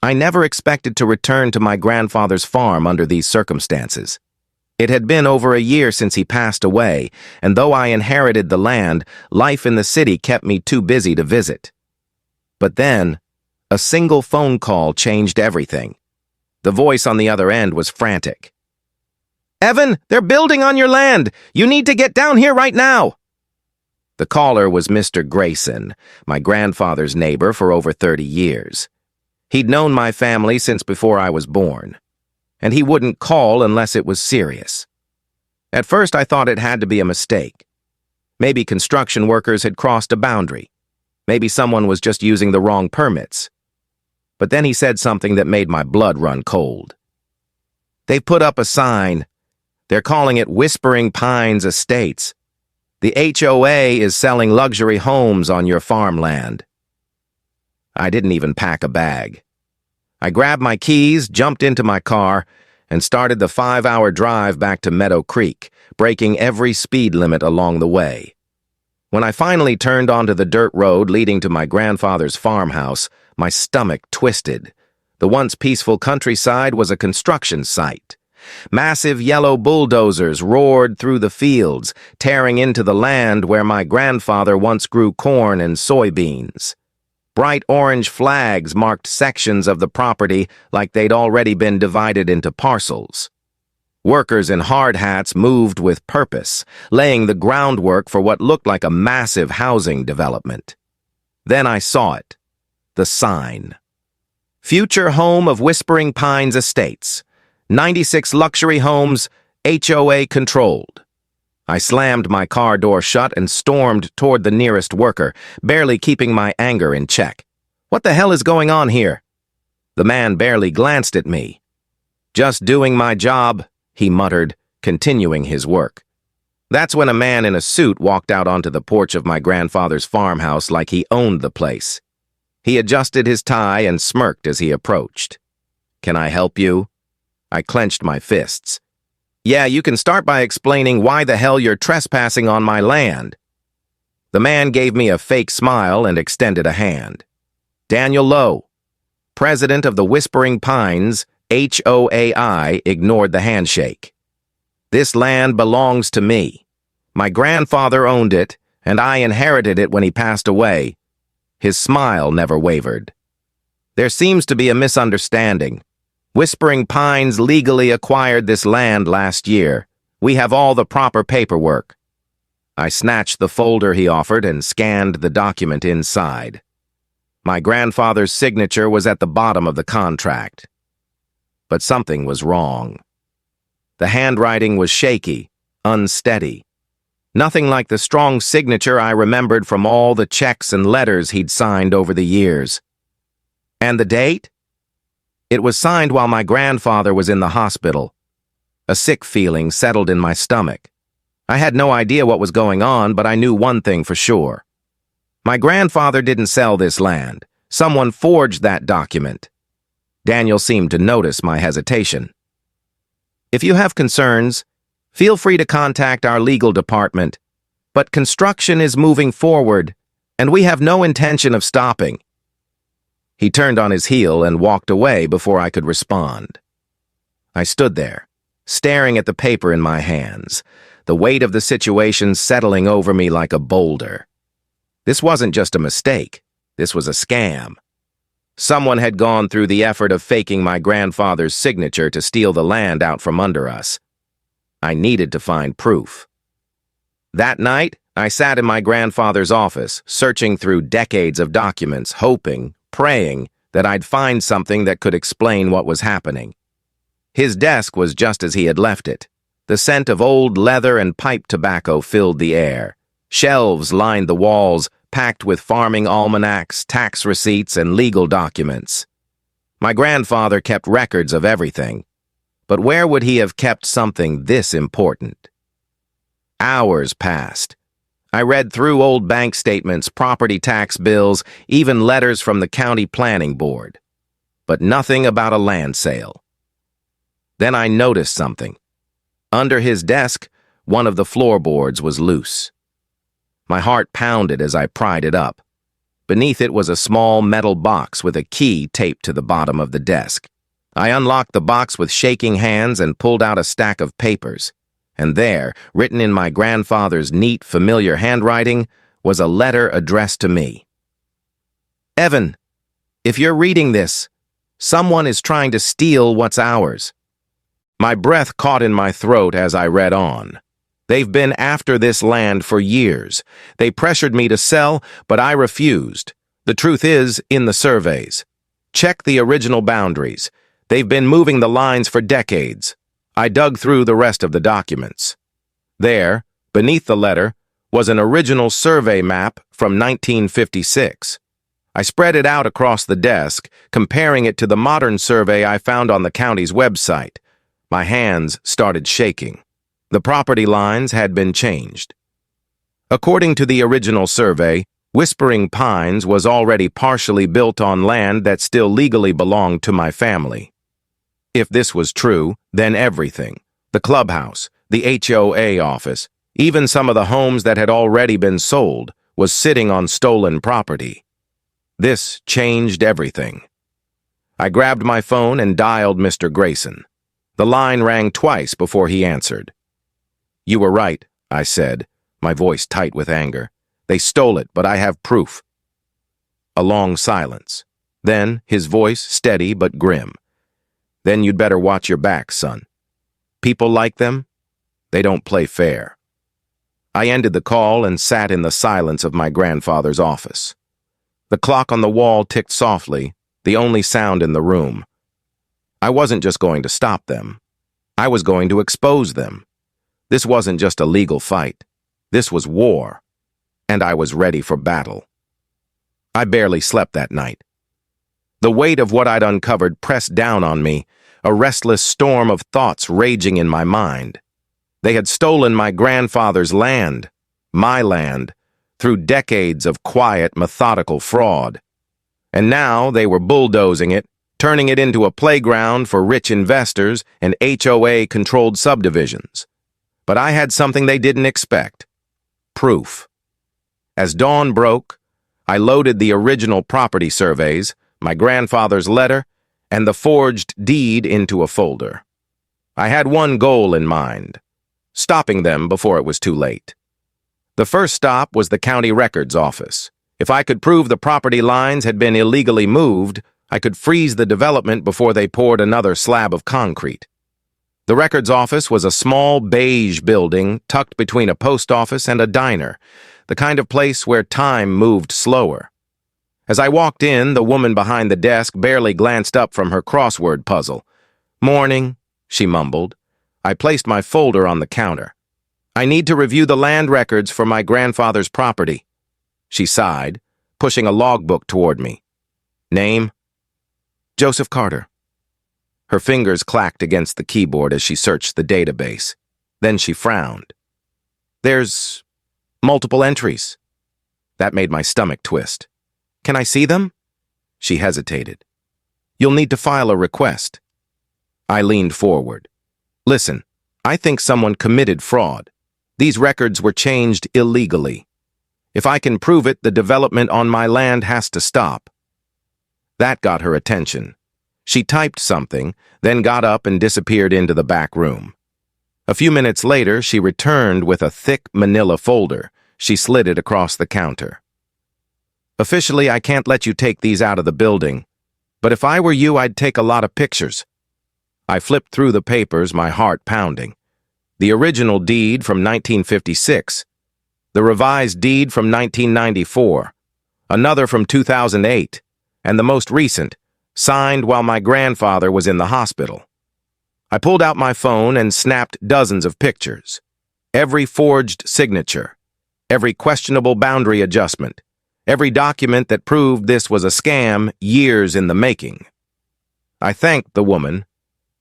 I never expected to return to my grandfather's farm under these circumstances. It had been over a year since he passed away, and though I inherited the land, life in the city kept me too busy to visit. But then, a single phone call changed everything. The voice on the other end was frantic. "Evan, they're building on your land! You need to get down here right now!" The caller was Mr. Grayson, my grandfather's neighbor for over 30 years. He'd known my family since before I was born, and he wouldn't call unless it was serious. At first, I thought it had to be a mistake. Maybe construction workers had crossed a boundary. Maybe someone was just using the wrong permits. But then he said something that made my blood run cold. "They've put up a sign. They're calling it Whispering Pines Estates. The HOA is selling luxury homes on your farmland." I didn't even pack a bag. I grabbed my keys, jumped into my car, and started the 5-hour drive back to Meadow Creek, breaking every speed limit along the way. When I finally turned onto the dirt road leading to my grandfather's farmhouse, my stomach twisted. The once peaceful countryside was a construction site. Massive yellow bulldozers roared through the fields, tearing into the land where my grandfather once grew corn and soybeans. Bright orange flags marked sections of the property like they'd already been divided into parcels. Workers in hard hats moved with purpose, laying the groundwork for what looked like a massive housing development. Then I saw it. The sign. Future home of Whispering Pines Estates. 96 luxury homes, HOA controlled. I slammed my car door shut and stormed toward the nearest worker, barely keeping my anger in check. "What the hell is going on here?" The man barely glanced at me. "Just doing my job," he muttered, continuing his work. That's when a man in a suit walked out onto the porch of my grandfather's farmhouse like he owned the place. He adjusted his tie and smirked as he approached. "Can I help you?" I clenched my fists. "Yeah, you can start by explaining why the hell you're trespassing on my land." The man gave me a fake smile and extended a hand. "Daniel Lowe, president of the Whispering Pines, HOAI, ignored the handshake. "This land belongs to me. My grandfather owned it, and I inherited it when he passed away." His smile never wavered. "There seems to be a misunderstanding. Whispering Pines legally acquired this land last year. We have all the proper paperwork." I snatched the folder he offered and scanned the document inside. My grandfather's signature was at the bottom of the contract. But something was wrong. The handwriting was shaky, unsteady. Nothing like the strong signature I remembered from all the checks and letters he'd signed over the years. And the date? It was signed while my grandfather was in the hospital. A sick feeling settled in my stomach. I had no idea what was going on, but I knew one thing for sure. My grandfather didn't sell this land. Someone forged that document. Daniel seemed to notice my hesitation. "If you have concerns, feel free to contact our legal department, but construction is moving forward, and we have no intention of stopping." He turned on his heel and walked away before I could respond. I stood there, staring at the paper in my hands, the weight of the situation settling over me like a boulder. This wasn't just a mistake. This was a scam. Someone had gone through the effort of faking my grandfather's signature to steal the land out from under us. I needed to find proof. That night, I sat in my grandfather's office, searching through decades of documents, hoping, praying that I'd find something that could explain what was happening. His desk was just as he had left it. The scent of old leather and pipe tobacco filled the air. Shelves lined the walls, packed with farming almanacs, tax receipts, and legal documents. My grandfather kept records of everything, but where would he have kept something this important? Hours passed. I read through old bank statements, property tax bills, even letters from the county planning board, but nothing about a land sale. Then I noticed something. Under his desk, one of the floorboards was loose. My heart pounded as I pried it up. Beneath it was a small metal box with a key taped to the bottom of the desk. I unlocked the box with shaking hands and pulled out a stack of papers. And there, written in my grandfather's neat, familiar handwriting, was a letter addressed to me. Evan, if you're reading this, someone is trying to steal what's ours. My breath caught in my throat as I read on. They've been after this land for years. They pressured me to sell, but I refused. The truth is, in the surveys. Check the original boundaries. They've been moving the lines for decades. I dug through the rest of the documents. There, beneath the letter, was an original survey map from 1956. I spread it out across the desk, comparing it to the modern survey I found on the county's website. My hands started shaking. The property lines had been changed. According to the original survey, Whispering Pines was already partially built on land that still legally belonged to my family. If this was true, then everything, the clubhouse, the HOA office, even some of the homes that had already been sold, was sitting on stolen property. This changed everything. I grabbed my phone and dialed Mr. Grayson. The line rang twice before he answered. "You were right," I said, my voice tight with anger. "They stole it, but I have proof." A long silence. Then, his voice steady but grim. "Then you'd better watch your back, son. People like them, they don't play fair." I ended the call and sat in the silence of my grandfather's office. The clock on the wall ticked softly, the only sound in the room. I wasn't just going to stop them. I was going to expose them. This wasn't just a legal fight. This was war. And I was ready for battle. I barely slept that night. The weight of what I'd uncovered pressed down on me, a restless storm of thoughts raging in my mind. They had stolen my grandfather's land, my land, through decades of quiet, methodical fraud. And now they were bulldozing it, turning it into a playground for rich investors and HOA-controlled subdivisions. But I had something they didn't expect. Proof. As dawn broke, I loaded the original property surveys, my grandfather's letter, and the forged deed into a folder. I had one goal in mind: stopping them before it was too late. The first stop was the county records office. If I could prove the property lines had been illegally moved, I could freeze the development before they poured another slab of concrete. The records office was a small beige building tucked between a post office and a diner, the kind of place where time moved slower. As I walked in, the woman behind the desk barely glanced up from her crossword puzzle. "Morning," she mumbled. I placed my folder on the counter. "I need to review the land records for my grandfather's property." She sighed, pushing a logbook toward me. "Name?" "Joseph Carter." Her fingers clacked against the keyboard as she searched the database. Then she frowned. "There's multiple entries." That made my stomach twist. "Can I see them?" She hesitated. "You'll need to file a request." I leaned forward. "Listen, I think someone committed fraud. These records were changed illegally. If I can prove it, the development on my land has to stop." That got her attention. She typed something, then got up and disappeared into the back room. A few minutes later, she returned with a thick manila folder. She slid it across the counter. "Officially, I can't let you take these out of the building, but if I were you, I'd take a lot of pictures." I flipped through the papers, my heart pounding. The original deed from 1956, the revised deed from 1994, another from 2008, and the most recent, signed while my grandfather was in the hospital. I pulled out my phone and snapped dozens of pictures. Every forged signature, every questionable boundary adjustment, every document that proved this was a scam years in the making. I thanked the woman,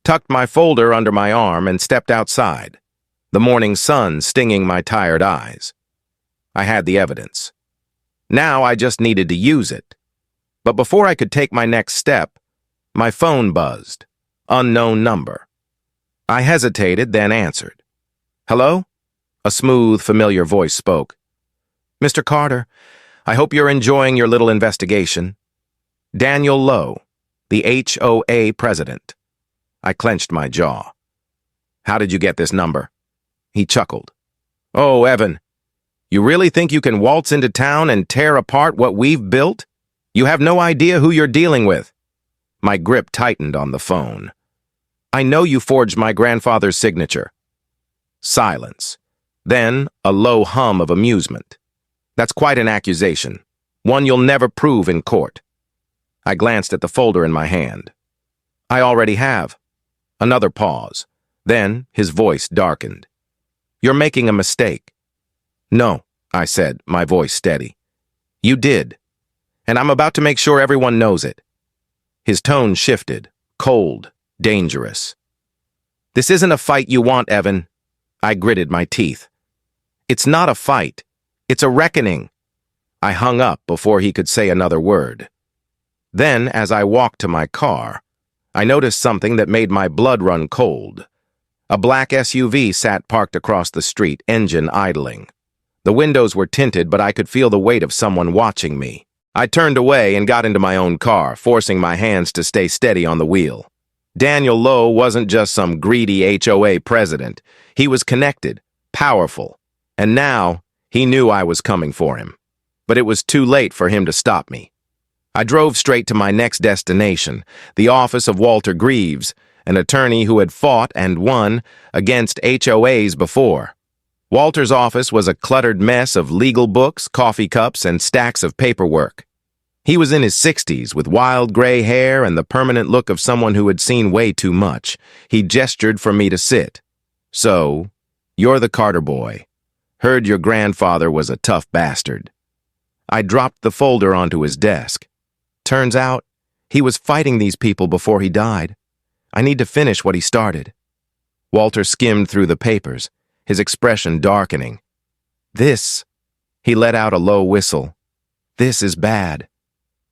tucked my folder under my arm, and stepped outside, the morning sun stinging my tired eyes. I had the evidence. Now I just needed to use it. But before I could take my next step, my phone buzzed. Unknown number. I hesitated, then answered. "Hello?" A smooth, familiar voice spoke. "Mr. Carter, I hope you're enjoying your little investigation. Daniel Lowe, the HOA president. I clenched my jaw. How did you get this number? He chuckled. Oh, Evan, you really think you can waltz into town and tear apart what we've built? You have no idea who you're dealing with. My grip tightened on the phone. I know you forged my grandfather's signature. Silence. Then a low hum of amusement. That's quite an accusation, one you'll never prove in court. I glanced at the folder in my hand. I already have. Another pause. Then his voice darkened. You're making a mistake. No, I said, my voice steady. You did. And I'm about to make sure everyone knows it. His tone shifted, cold, dangerous. This isn't a fight you want, Evan. I gritted my teeth. It's not a fight. It's a reckoning. I hung up before he could say another word. Then, as I walked to my car, I noticed something that made my blood run cold. A black SUV sat parked across the street, engine idling. The windows were tinted, but I could feel the weight of someone watching me. I turned away and got into my own car, forcing my hands to stay steady on the wheel. Daniel Lowe wasn't just some greedy HOA president. He was connected, powerful, and now he knew I was coming for him. But it was too late for him to stop me. I drove straight to my next destination, the office of Walter Greaves, an attorney who had fought and won against HOAs before. Walter's office was a cluttered mess of legal books, coffee cups, and stacks of paperwork. He was in his 60s, with wild gray hair and the permanent look of someone who had seen way too much. He gestured for me to sit. So, you're the Carter boy. Heard your grandfather was a tough bastard. I dropped the folder onto his desk. Turns out, he was fighting these people before he died. I need to finish what he started. Walter skimmed through the papers, his expression darkening. This, he let out a low whistle. This is bad.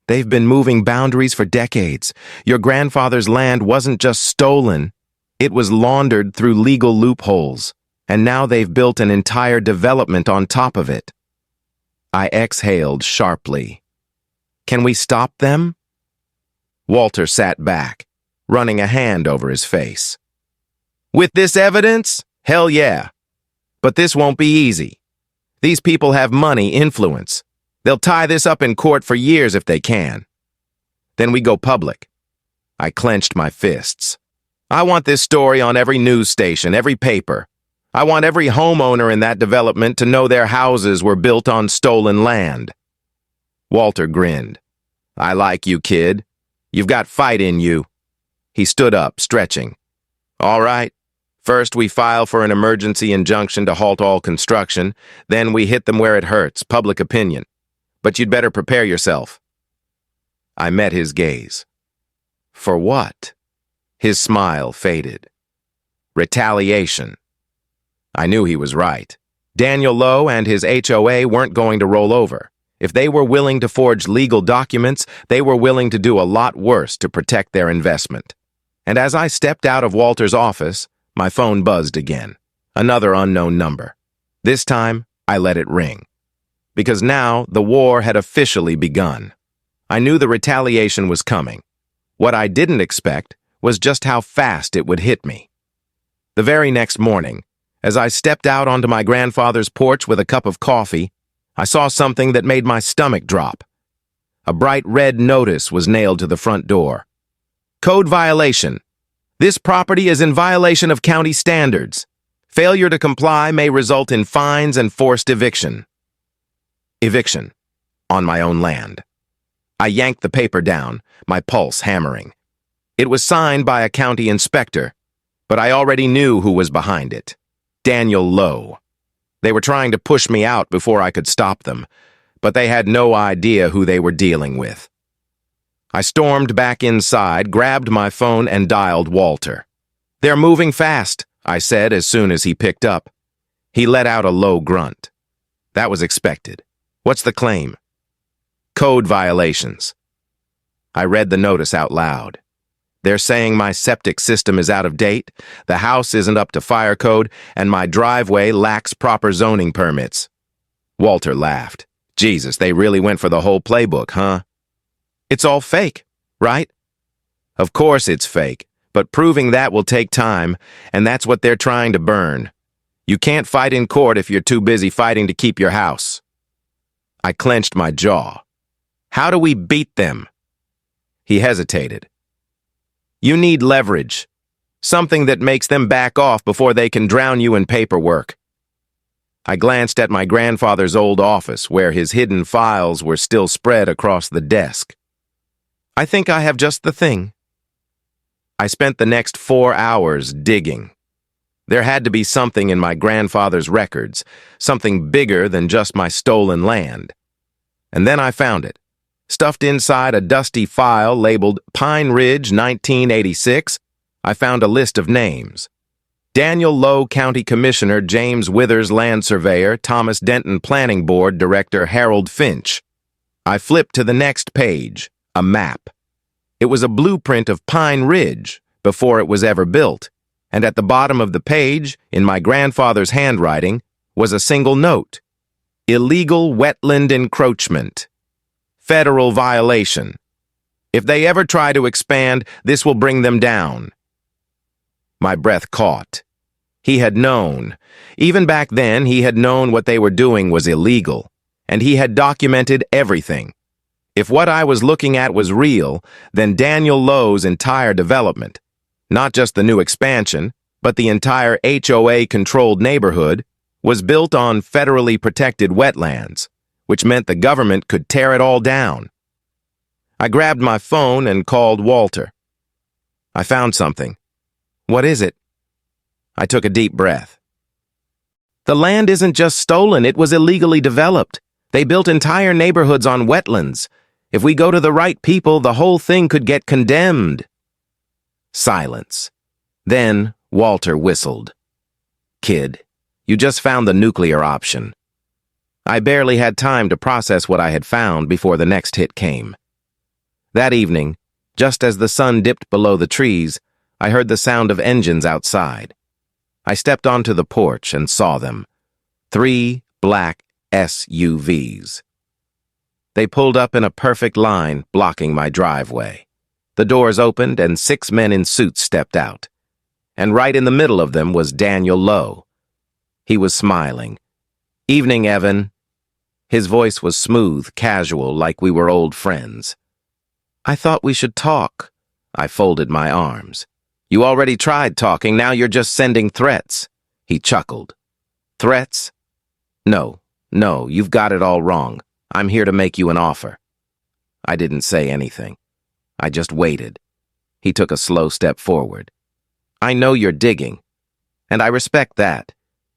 They've been moving boundaries for decades. Your grandfather's land wasn't just stolen. It was laundered through legal loopholes, and now they've built an entire development on top of it. I exhaled sharply. Can we stop them? Walter sat back, running a hand over his face. With this evidence? Hell yeah. But this won't be easy. These people have money, influence. They'll tie this up in court for years if they can. Then we go public. I clenched my fists. I want this story on every news station, every paper. I want every homeowner in that development to know their houses were built on stolen land. Walter grinned. I like you, kid. You've got fight in you. He stood up, stretching. All right. First, we file for an emergency injunction to halt all construction. Then we hit them where it hurts, public opinion. But you'd better prepare yourself. I met his gaze. For what? His smile faded. Retaliation. I knew he was right. Daniel Lowe and his HOA weren't going to roll over. If they were willing to forge legal documents, they were willing to do a lot worse to protect their investment. And as I stepped out of Walter's office, my phone buzzed again. Another unknown number. This time, I let it ring. Because now, the war had officially begun. I knew the retaliation was coming. What I didn't expect was just how fast it would hit me. The very next morning, as I stepped out onto my grandfather's porch with a cup of coffee, I saw something that made my stomach drop. A bright red notice was nailed to the front door. Code violation. This property is in violation of county standards. Failure to comply may result in fines and forced eviction. Eviction. On my own land. I yanked the paper down, my pulse hammering. It was signed by a county inspector, but I already knew who was behind it. Daniel Lowe. They were trying to push me out before I could stop them, but they had no idea who they were dealing with. I stormed back inside, grabbed my phone, and dialed Walter. They're moving fast, I said as soon as he picked up. He let out a low grunt. That was expected. What's the claim? Code violations. I read the notice out loud. They're saying my septic system is out of date, the house isn't up to fire code, and my driveway lacks proper zoning permits. Walter laughed. Jesus, they really went for the whole playbook, huh? It's all fake, right? Of course it's fake, but proving that will take time, and that's what they're trying to burn. You can't fight in court if you're too busy fighting to keep your house. I clenched my jaw. How do we beat them? He hesitated. You need leverage. Something that makes them back off before they can drown you in paperwork. I glanced at my grandfather's old office, where his hidden files were still spread across the desk. I think I have just the thing. I spent the next 4 hours digging. There had to be something in my grandfather's records, something bigger than just my stolen land. And then I found it, stuffed inside a dusty file labeled Pine Ridge 1986. I found a list of names. Daniel Lowe County Commissioner, James Withers Land Surveyor, Thomas Denton Planning Board Director Harold Finch. I flipped to the next page, a map. It was a blueprint of Pine Ridge before it was ever built, and at the bottom of the page, in my grandfather's handwriting, was a single note. Illegal wetland encroachment. Federal violation. If they ever try to expand, this will bring them down. My breath caught. He had known. Even back then, he had known what they were doing was illegal, and he had documented everything. If what I was looking at was real, then Daniel Lowe's entire development, not just the new expansion, but the entire HOA-controlled neighborhood, was built on federally protected wetlands, which meant the government could tear it all down. I grabbed my phone and called Walter. I found something. What is it? I took a deep breath. The land isn't just stolen, it was illegally developed. They built entire neighborhoods on wetlands. If we go to the right people, the whole thing could get condemned. Silence. Then Walter whistled. Kid, you just found the nuclear option. I barely had time to process what I had found before the next hit came. That evening, just as the sun dipped below the trees, I heard the sound of engines outside. I stepped onto the porch and saw them. 3 black SUVs. They pulled up in a perfect line, blocking my driveway. The doors opened and 6 men in suits stepped out. And right in the middle of them was Daniel Lowe. He was smiling. Evening, Evan. His voice was smooth, casual, like we were old friends. I thought we should talk. I folded my arms. You already tried talking, now you're just sending threats. He chuckled. Threats? No, you've got it all wrong. I'm here to make you an offer. I didn't say anything. I just waited. He took a slow step forward. I know you're digging, and I respect that.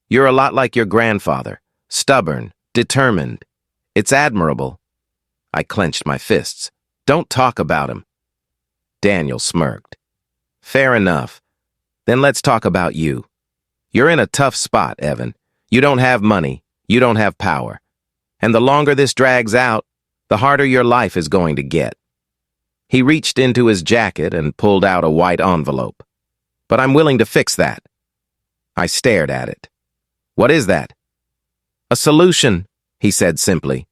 You're a lot like your grandfather, stubborn, determined. It's admirable. I clenched my fists. Don't talk about him. Daniel smirked. Fair enough. Then let's talk about you. You're in a tough spot, Evan. You don't have money. You don't have power. And the longer this drags out, the harder your life is going to get. He reached into his jacket and pulled out a white envelope. But I'm willing to fix that. I stared at it. What is that? A solution, he said simply.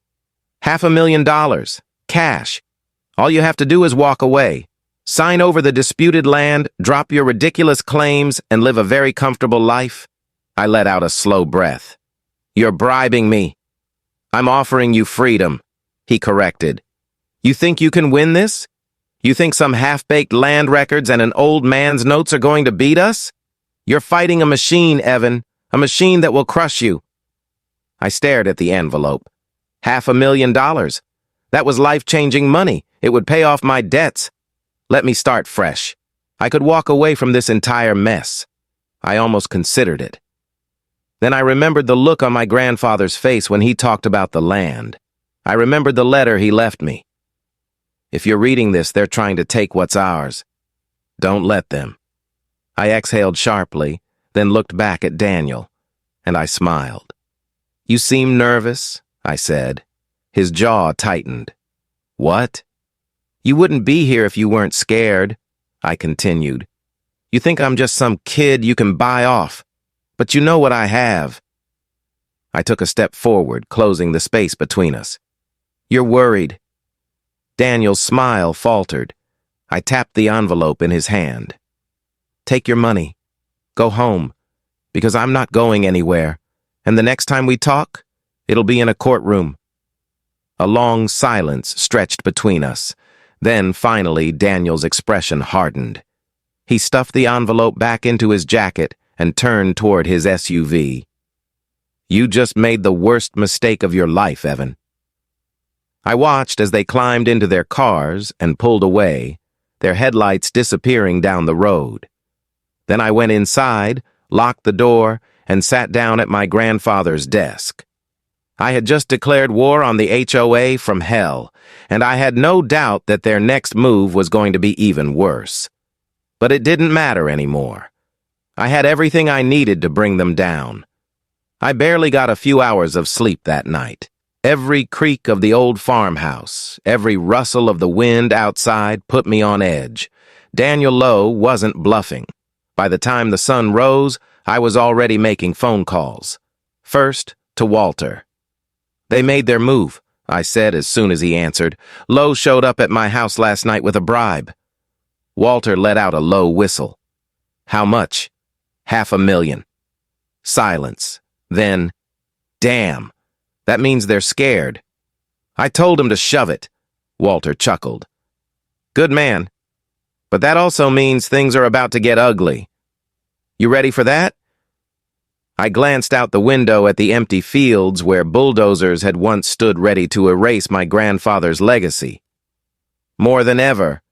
$500,000, cash. All you have to do is walk away. Sign over the disputed land, drop your ridiculous claims, and live a very comfortable life. I let out a slow breath. You're bribing me. I'm offering you freedom, he corrected. You think you can win this? You think some half-baked land records and an old man's notes are going to beat us? You're fighting a machine, Evan, a machine that will crush you. I stared at the envelope. $500,000. That was life-changing money. It would pay off my debts. Let me start fresh. I could walk away from this entire mess. I almost considered it. Then I remembered the look on my grandfather's face when he talked about the land. I remembered the letter he left me. If you're reading this, they're trying to take what's ours. Don't let them. I exhaled sharply, then looked back at Daniel, and I smiled. You seem nervous, I said. His jaw tightened. What? You wouldn't be here if you weren't scared, I continued. You think I'm just some kid you can buy off, but you know what I have. I took a step forward, closing the space between us. You're worried. Daniel's smile faltered. I tapped the envelope in his hand. Take your money. Go home, because I'm not going anywhere, and the next time we talk, it'll be in a courtroom. A long silence stretched between us. Then, finally, Daniel's expression hardened. He stuffed the envelope back into his jacket and turned toward his SUV. You just made the worst mistake of your life, Evan. I watched as they climbed into their cars and pulled away, their headlights disappearing down the road. Then I went inside, locked the door, and sat down at my grandfather's desk. I had just declared war on the HOA from hell, and I had no doubt that their next move was going to be even worse. But it didn't matter anymore. I had everything I needed to bring them down. I barely got a few hours of sleep that night. Every creak of the old farmhouse, every rustle of the wind outside put me on edge. Daniel Lowe wasn't bluffing. By the time the sun rose, I was already making phone calls. First, to Walter. They made their move, I said as soon as he answered. Lowe showed up at my house last night with a bribe. Walter let out a low whistle. How much? $500,000. Silence. Then, damn. That means they're scared. I told him to shove it. Walter chuckled. Good man. But that also means things are about to get ugly. You ready for that? I glanced out the window at the empty fields where bulldozers had once stood ready to erase my grandfather's legacy. More than ever.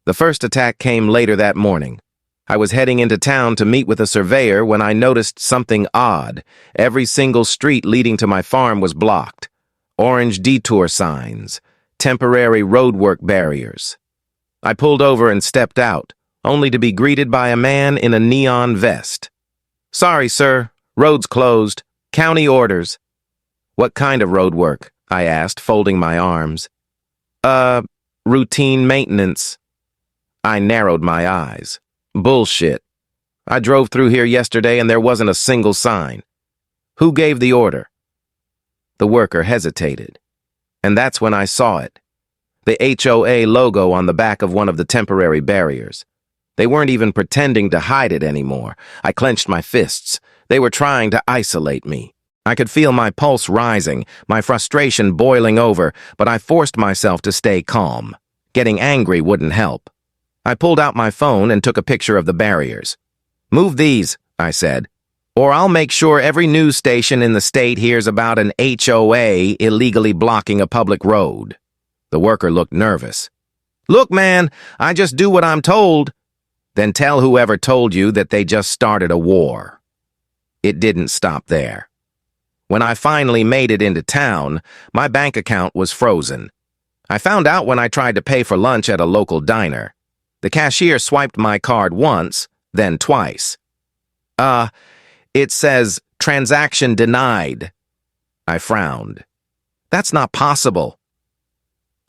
The first attack came later that morning. I was heading into town to meet with a surveyor when I noticed something odd. Every single street leading to my farm was blocked. Orange detour signs, temporary roadwork barriers. I pulled over and stepped out, only to be greeted by a man in a neon vest. Sorry, sir. Road's closed. County orders. What kind of road work? I asked, folding my arms. Routine maintenance. I narrowed my eyes. Bullshit. I drove through here yesterday and there wasn't a single sign. Who gave the order? The worker hesitated. And that's when I saw it. The HOA logo on the back of one of the temporary barriers. They weren't even pretending to hide it anymore. I clenched my fists. They were trying to isolate me. I could feel my pulse rising, my frustration boiling over, but I forced myself to stay calm. Getting angry wouldn't help. I pulled out my phone and took a picture of the barriers. Move these, I said, or I'll make sure every news station in the state hears about an HOA illegally blocking a public road. The worker looked nervous. Look, man, I just do what I'm told. Then tell whoever told you that they just started a war. It didn't stop there. When I finally made it into town, my bank account was frozen. I found out when I tried to pay for lunch at a local diner. The cashier swiped my card once, then twice. It says, transaction denied. I frowned. That's not possible.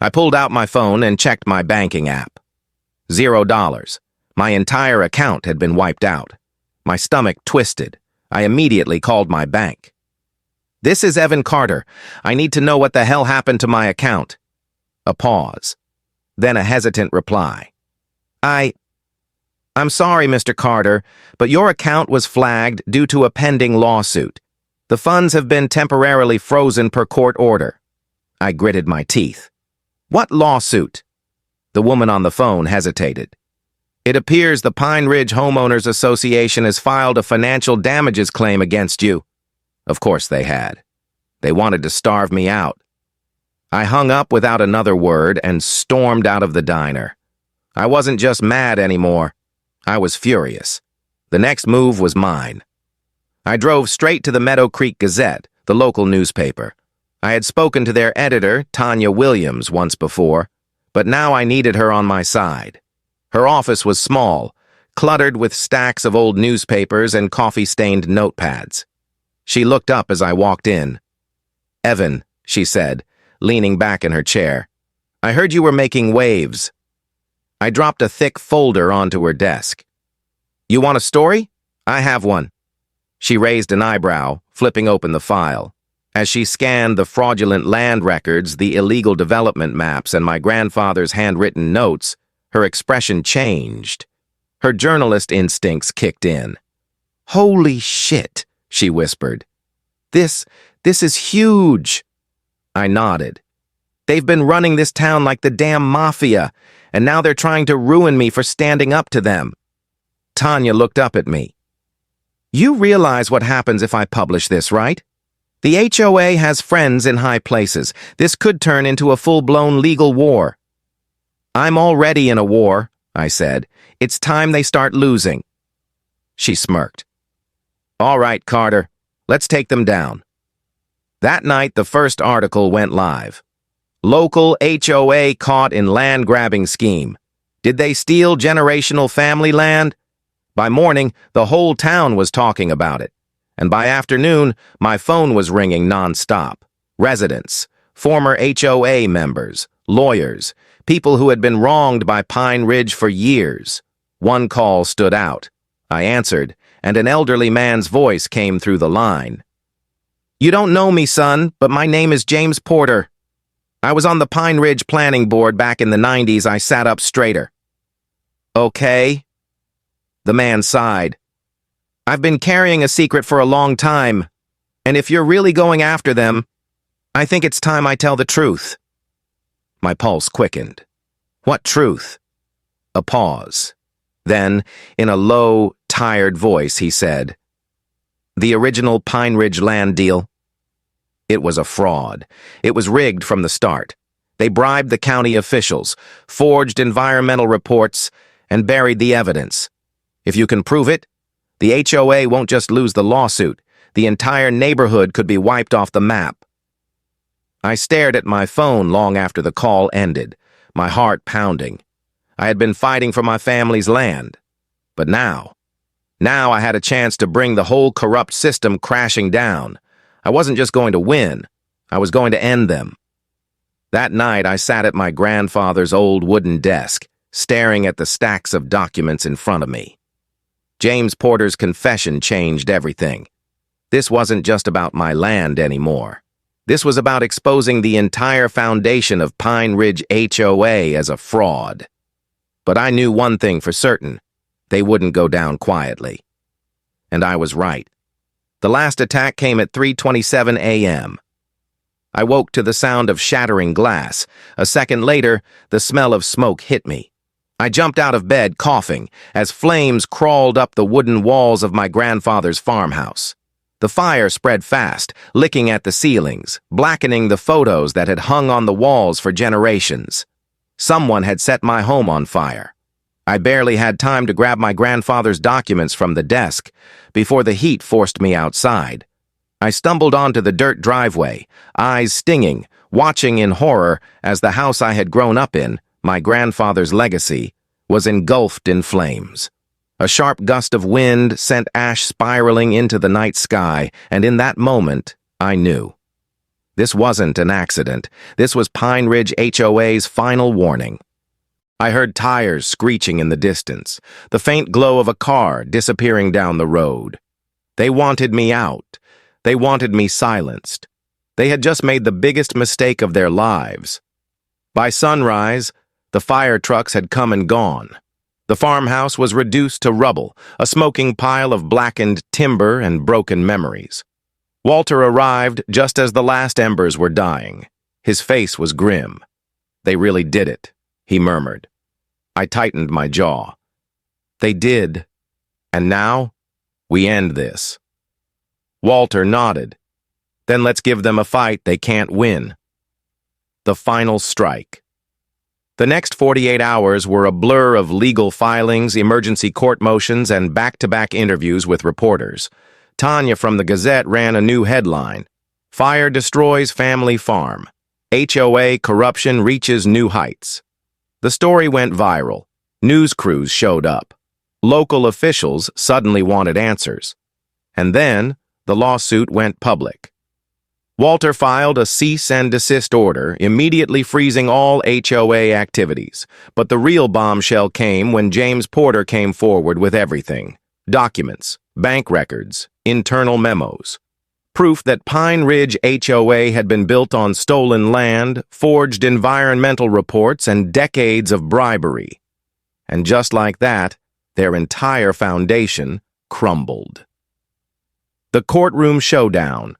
I pulled out my phone and checked my banking app. $0. My entire account had been wiped out. My stomach twisted. I immediately called my bank. This is Evan Carter. I need to know what the hell happened to my account. A pause. Then a hesitant reply. I'm sorry, Mr. Carter, but your account was flagged due to a pending lawsuit. The funds have been temporarily frozen per court order. I gritted my teeth. What lawsuit? The woman on the phone hesitated. It appears the Pine Ridge Homeowners Association has filed a financial damages claim against you. Of course they had. They wanted to starve me out. I hung up without another word and stormed out of the diner. I wasn't just mad anymore. I was furious. The next move was mine. I drove straight to the Meadow Creek Gazette, the local newspaper. I had spoken to their editor, Tanya Williams, once before, but now I needed her on my side. Her office was small, cluttered with stacks of old newspapers and coffee-stained notepads. She looked up as I walked in. Evan, she said, leaning back in her chair, I heard you were making waves. I dropped a thick folder onto her desk. You want a story? I have one. She raised an eyebrow, flipping open the file. As she scanned the fraudulent land records, the illegal development maps, and my grandfather's handwritten notes, her expression changed. Her journalist instincts kicked in. "Holy shit," she whispered. This is huge." I nodded. "They've been running this town like the damn mafia, and now they're trying to ruin me for standing up to them." Tanya looked up at me. "You realize what happens if I publish this, right? The HOA has friends in high places. This could turn into a full-blown legal war." "I'm already in a war," I said. "It's time they start losing." She smirked. "All right, Carter, let's take them down." That night, the first article went live. Local HOA caught in land-grabbing scheme. Did they steal generational family land? By morning, the whole town was talking about it. And by afternoon, my phone was ringing nonstop. Residents, former HOA members, lawyers, people who had been wronged by Pine Ridge for years. One call stood out. I answered, and an elderly man's voice came through the line. "You don't know me, son, but my name is James Porter. I was on the Pine Ridge Planning Board back in the 90s. I sat up straighter." "Okay." The man sighed. "I've been carrying a secret for a long time, and if you're really going after them, I think it's time I tell the truth." My pulse quickened. "What truth?" A pause. Then, in a low, tired voice, he said, "The original Pine Ridge land deal. It was a fraud. It was rigged from the start. They bribed the county officials, forged environmental reports, and buried the evidence. If you can prove it, the HOA won't just lose the lawsuit. The entire neighborhood could be wiped off the map." I stared at my phone long after the call ended, my heart pounding. I had been fighting for my family's land. But now I had a chance to bring the whole corrupt system crashing down. I wasn't just going to win, I was going to end them. That night, I sat at my grandfather's old wooden desk, staring at the stacks of documents in front of me. James Porter's confession changed everything. This wasn't just about my land anymore. This was about exposing the entire foundation of Pine Ridge HOA as a fraud. But I knew one thing for certain. They wouldn't go down quietly. And I was right. The last attack came at 3:27 a.m. I woke to the sound of shattering glass. A second later, the smell of smoke hit me. I jumped out of bed, coughing, as flames crawled up the wooden walls of my grandfather's farmhouse. The fire spread fast, licking at the ceilings, blackening the photos that had hung on the walls for generations. Someone had set my home on fire. I barely had time to grab my grandfather's documents from the desk before the heat forced me outside. I stumbled onto the dirt driveway, eyes stinging, watching in horror as the house I had grown up in, my grandfather's legacy, was engulfed in flames. A sharp gust of wind sent ash spiraling into the night sky, and in that moment, I knew. This wasn't an accident. This was Pine Ridge HOA's final warning. I heard tires screeching in the distance, the faint glow of a car disappearing down the road. They wanted me out. They wanted me silenced. They had just made the biggest mistake of their lives. By sunrise, the fire trucks had come and gone. The farmhouse was reduced to rubble, a smoking pile of blackened timber and broken memories. Walter arrived just as the last embers were dying. His face was grim. "They really did it," he murmured. I tightened my jaw. "They did. And now, we end this." Walter nodded. "Then let's give them a fight they can't win." The final strike. The next 48 hours were a blur of legal filings, emergency court motions, and back-to-back interviews with reporters. Tanya from the Gazette ran a new headline: "Fire destroys family farm. HOA corruption reaches new heights." The story went viral. News crews showed up. Local officials suddenly wanted answers. And then, the lawsuit went public. Walter filed a cease and desist order, immediately freezing all HOA activities. But the real bombshell came when James Porter came forward with everything: documents, bank records, internal memos. proof that Pine Ridge HOA had been built on stolen land, forged environmental reports, and decades of bribery. And just like that, their entire foundation crumbled. The courtroom showdown.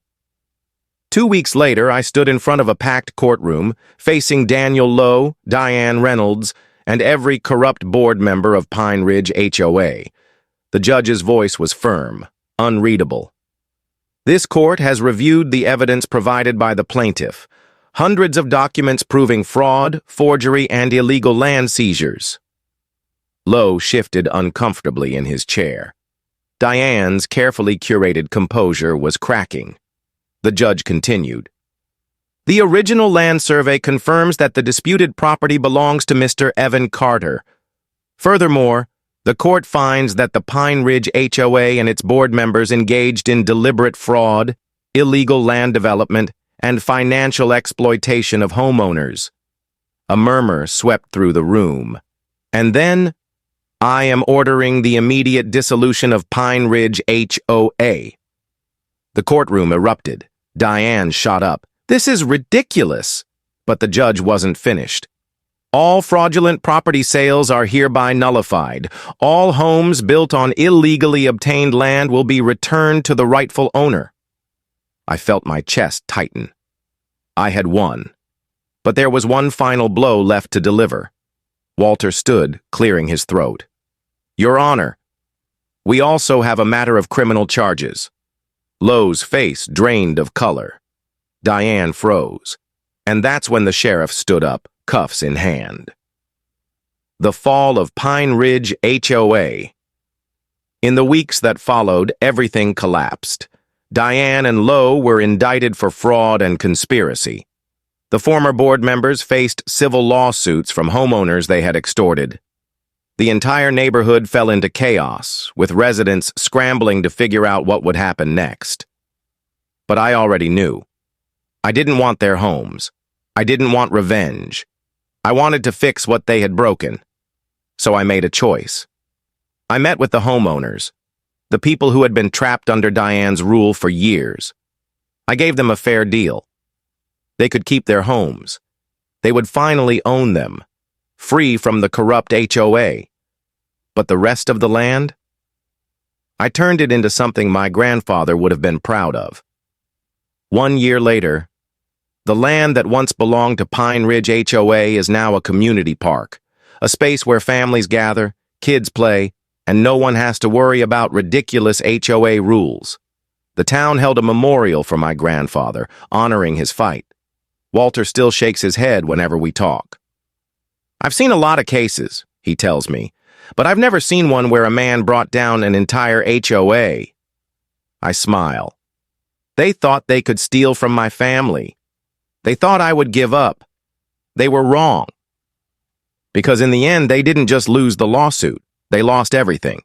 2 weeks later, I stood in front of a packed courtroom, facing Daniel Lowe, Diane Reynolds, and every corrupt board member of Pine Ridge HOA. The judge's voice was firm, unreadable. This court has reviewed the evidence provided by the plaintiff, hundreds of documents proving fraud, forgery, and illegal land seizures. Lowe shifted uncomfortably in his chair. Diane's carefully curated composure was cracking. The judge continued. The original land survey confirms that the disputed property belongs to Mr. Evan Carter. Furthermore, the court finds that the Pine Ridge HOA and its board members engaged in deliberate fraud, illegal land development, and financial exploitation of homeowners. A murmur swept through the room. And then, I am ordering the immediate dissolution of Pine Ridge HOA. The courtroom erupted. Diane shot up. This is ridiculous. But the judge wasn't finished. All fraudulent property sales are hereby nullified. All homes built on illegally obtained land will be returned to the rightful owner. I felt my chest tighten. I had won. But there was one final blow left to deliver. Walter stood, clearing his throat. Your Honor, we also have a matter of criminal charges. Lowe's face drained of color. Diane froze. And that's when the sheriff stood up, cuffs in hand. The fall of Pine Ridge HOA. In the weeks that followed, everything collapsed. Diane and Lowe were indicted for fraud and conspiracy. The former board members faced civil lawsuits from homeowners they had extorted. The entire neighborhood fell into chaos, with residents scrambling to figure out what would happen next. But I already knew. I didn't want their homes. I didn't want revenge. I wanted to fix what they had broken. So I made a choice. I met with the homeowners, the people who had been trapped under Diane's rule for years. I gave them a fair deal. They could keep their homes. They would finally own them, free from the corrupt HOA. But the rest of the land? I turned it into something my grandfather would have been proud of. 1 year later, the land that once belonged to Pine Ridge HOA is now a community park, a space where families gather, kids play, and no one has to worry about ridiculous HOA rules. The town held a memorial for my grandfather, honoring his fight. Walter still shakes his head whenever we talk. I've seen a lot of cases, he tells me, but I've never seen one where a man brought down an entire HOA. I smile. They thought they could steal from my family. They thought I would give up. They were wrong. Because in the end, they didn't just lose the lawsuit. They lost everything.